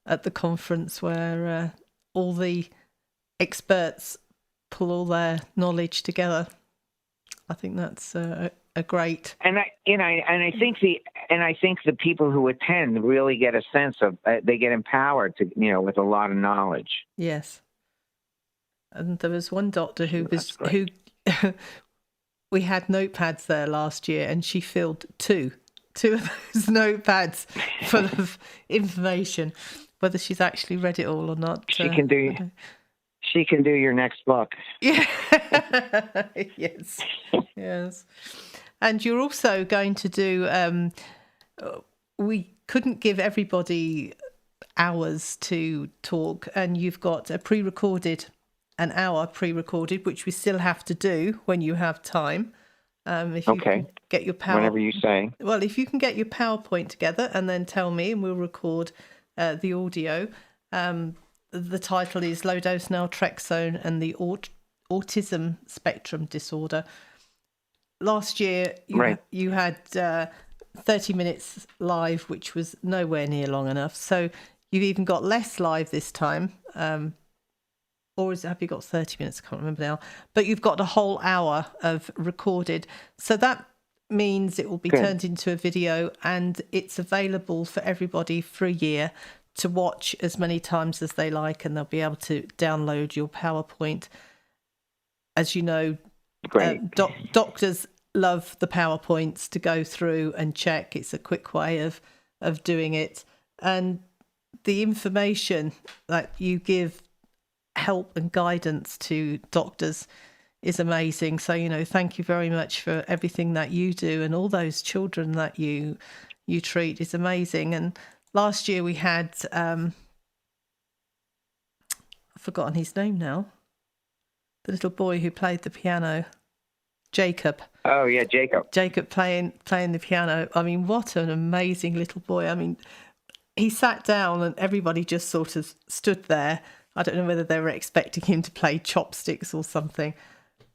at the conference where all the experts pull all their knowledge together. I think that's a great. And I think the people who attend really get a sense of they get empowered to with a lot of knowledge. Yes. And there was one doctor who we had notepads there last year, and she filled two of those notepads full of information. Whether she's actually read it all or not, she can do your next book. Yeah. Yes. Yes. And you're also going to do, we couldn't give everybody hours to talk, and you've got an hour pre-recorded, which we still have to do when you have time. If you can get your whenever you say. Well, if you can get your PowerPoint together and then tell me, and we'll record the audio. The title is Low Dose Naltrexone and the Autism Spectrum Disorder. Last year, you had 30 minutes live, which was nowhere near long enough. So you've even got less live this time. Or have you got 30 minutes? I can't remember now. But you've got a whole hour of recorded. So that means it will be turned into a video, and it's available for everybody for a year to watch as many times as they like, and they'll be able to download your PowerPoint. As you know, doctors love the PowerPoints to go through and check. It's a quick way of doing it. And the information that you give help and guidance to doctors is amazing. So, thank you very much for everything that you do, and all those children that you treat is amazing. And last year we had, I've forgotten his name now, the little boy who played the piano, Jacob. Oh, yeah, Jacob. Jacob playing the piano. I mean, what an amazing little boy. I mean, he sat down and everybody just sort of stood there. I don't know whether they were expecting him to play chopsticks or something,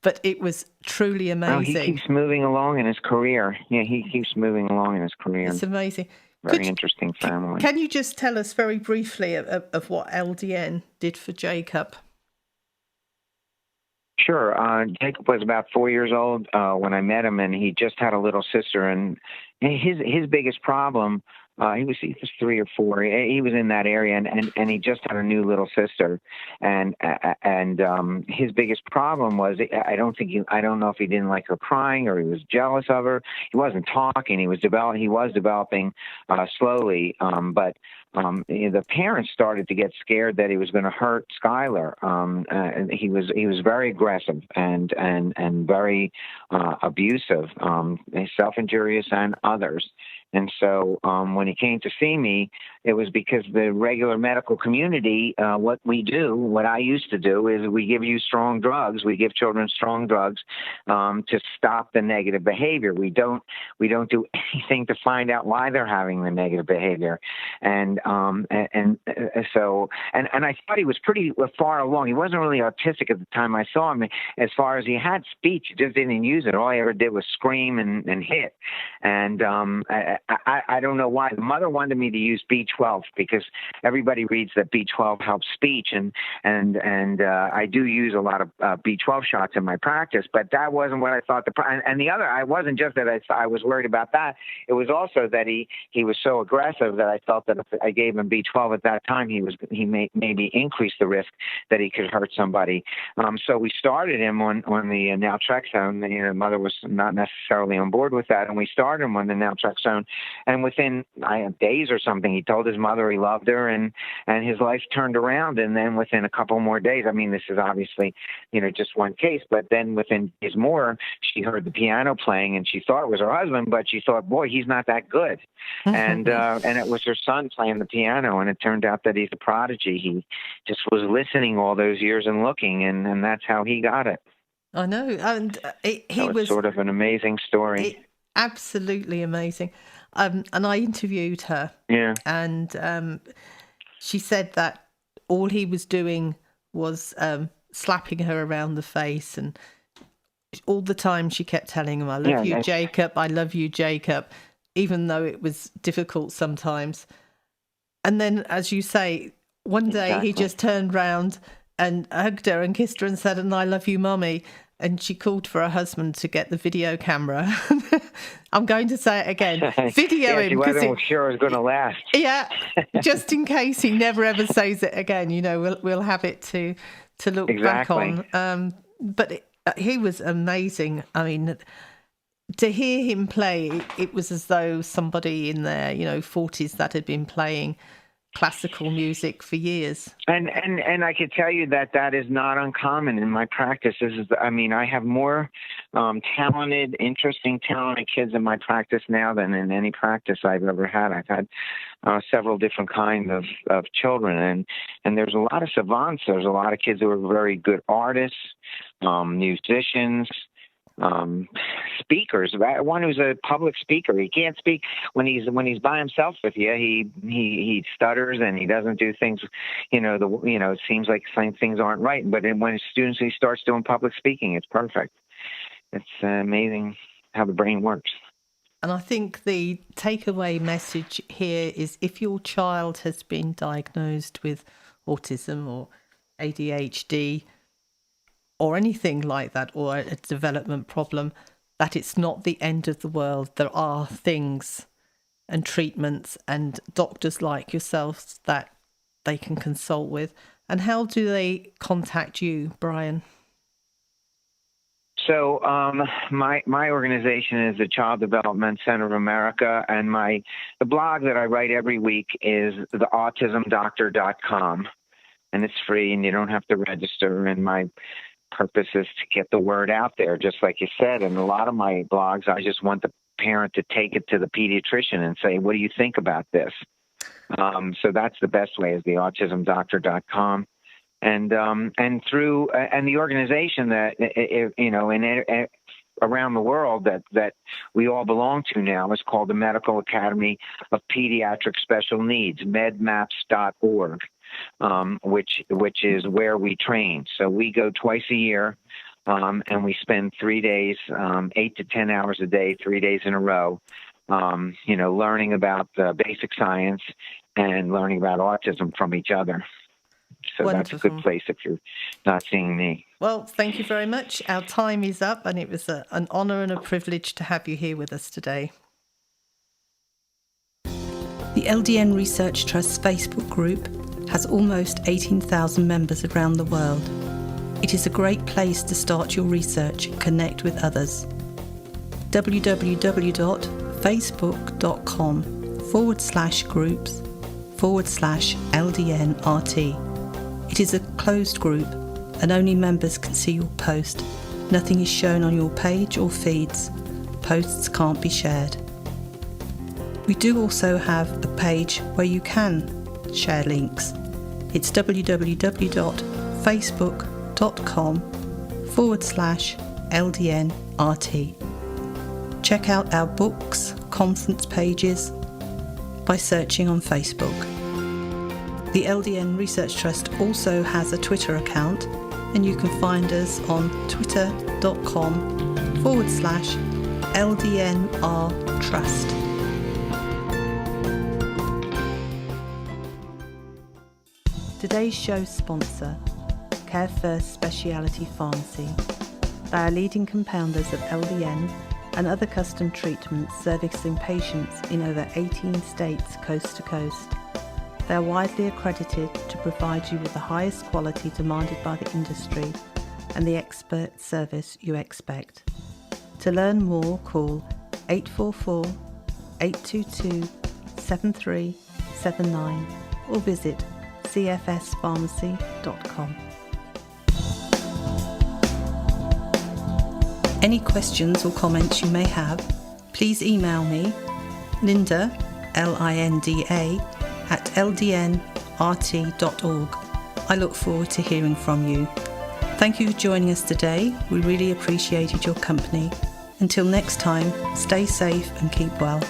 but it was truly amazing. Oh, he keeps moving along in his career. Yeah, he keeps moving along in his career. It's amazing. Very interesting family. Can you just tell us very briefly of what LDN did for Jacob? Sure. Jacob was about 4 years old when I met him, and he just had a little sister. And his biggest problem He was 3 or 4. He was in that area, and he just had a new little sister, and his biggest problem was I don't know if he didn't like her crying or he was jealous of her. He wasn't talking. He was developing slowly, but the parents started to get scared that he was going to hurt Skylar. He was very aggressive and very abusive, self-injurious, and others. And so when he came to see me, it was because the regular medical community, what I used to do is we give you strong drugs. We give children strong drugs to stop the negative behavior. We don't do anything to find out why they're having the negative behavior. And I thought he was pretty far along. He wasn't really autistic at the time I saw him. As far as he had speech, he just didn't use it. All he ever did was scream and hit. And I don't know why. The mother wanted me to use B12 because everybody reads that B12 helps speech, and I do use a lot of B12 shots in my practice, but that wasn't what I thought. And the other, I wasn't just that I was worried about that. It was also that he was so aggressive that I felt that if I gave him B12 at that time, he may maybe increase the risk that he could hurt somebody. So we started him on the Naltrexone. The mother was not necessarily on board with that, and we started him on the Naltrexone. And within days or something, he told his mother he loved her, and his life turned around. And then within a couple more days, I mean, this is obviously, just one case, but then within days more, she heard the piano playing, and she thought it was her husband, but she thought, boy, he's not that good. And it was her son playing the piano, and it turned out that he's a prodigy. He just was listening all those years and looking, and that's how he got it. I know, and he was sort of an amazing story. Absolutely amazing. And I interviewed her. Yeah. And she said that all he was doing was slapping her around the face, and all the time she kept telling him, I love you, Jacob, I love you, Jacob, even though it was difficult sometimes. And then, as you say, one day he just turned round and hugged her and kissed her and said, and I love you, Mummy. And she called for her husband to get the video camera. I'm going to say it again. Video him. She wasn't sure it was going to last. Yeah, just in case he never ever says it again. We'll have it to look back on. But he was amazing. I mean, to hear him play, it was as though somebody in their 40s that had been playing classical music for years. And I could tell you that is not uncommon in my practice. I have more interesting, talented kids in my practice now than in any practice I've ever had. I've had several different kinds of children, and there's a lot of savants. There's a lot of kids who are very good artists, musicians, speakers. One who's a public speaker. He can't speak when he's by himself with you. He stutters and he doesn't do things. It seems like things aren't right. But when he starts doing public speaking, it's perfect. It's amazing how the brain works. And I think the takeaway message here is if your child has been diagnosed with autism or ADHD or anything like that, or a development problem, that it's not the end of the world. There are things and treatments and doctors like yourselves that they can consult with. And how do they contact you, Brian? So my organization is the Child Development Center of America, and the blog that I write every week is theautismdoctor.com, and it's free, and you don't have to register. And my purpose is to get the word out there, just like you said. And a lot of my blogs, I just want the parent to take it to the pediatrician and say, what do you think about this? So that's the best way, is the autismdoctor.com. And through the organization that, around the world that we all belong to now is called the Medical Academy of Pediatric Special Needs, medmaps.org. Which is where we train. So we go twice a year, and we spend 3 days, 8 to 10 hours a day, 3 days in a row, learning about the basic science and learning about autism from each other. So Wonderful. That's a good place if you're not seeing me. Well, thank you very much. Our time is up, and it was an honor and a privilege to have you here with us today. The The LDN Research Trust's Facebook group has almost 18,000 members around the world. It is a great place to start your research and connect with others. www.facebook.com/groups/LDNRT. It is a closed group and only members can see your post. Nothing is shown on your page or feeds. Posts can't be shared. We do also have a page where you can share links. It's www.facebook.com/LDNRT. Check out our books, conference pages by searching on Facebook. The LDN Research Trust also has a Twitter account, and you can find us on twitter.com/LDNRTrust. Today's show sponsor, Care First Speciality Pharmacy. They are leading compounders of LDN and other custom treatments servicing patients in over 18 states coast to coast. They are widely accredited to provide you with the highest quality demanded by the industry and the expert service you expect. To learn more, call 844-822-7379 or visit cfspharmacy.com. Any questions or comments you may have, please email me, Linda, Linda, @ldnrt.org. I look forward to hearing from you. Thank you for joining us today. We really appreciated your company. Until next time, stay safe and keep well.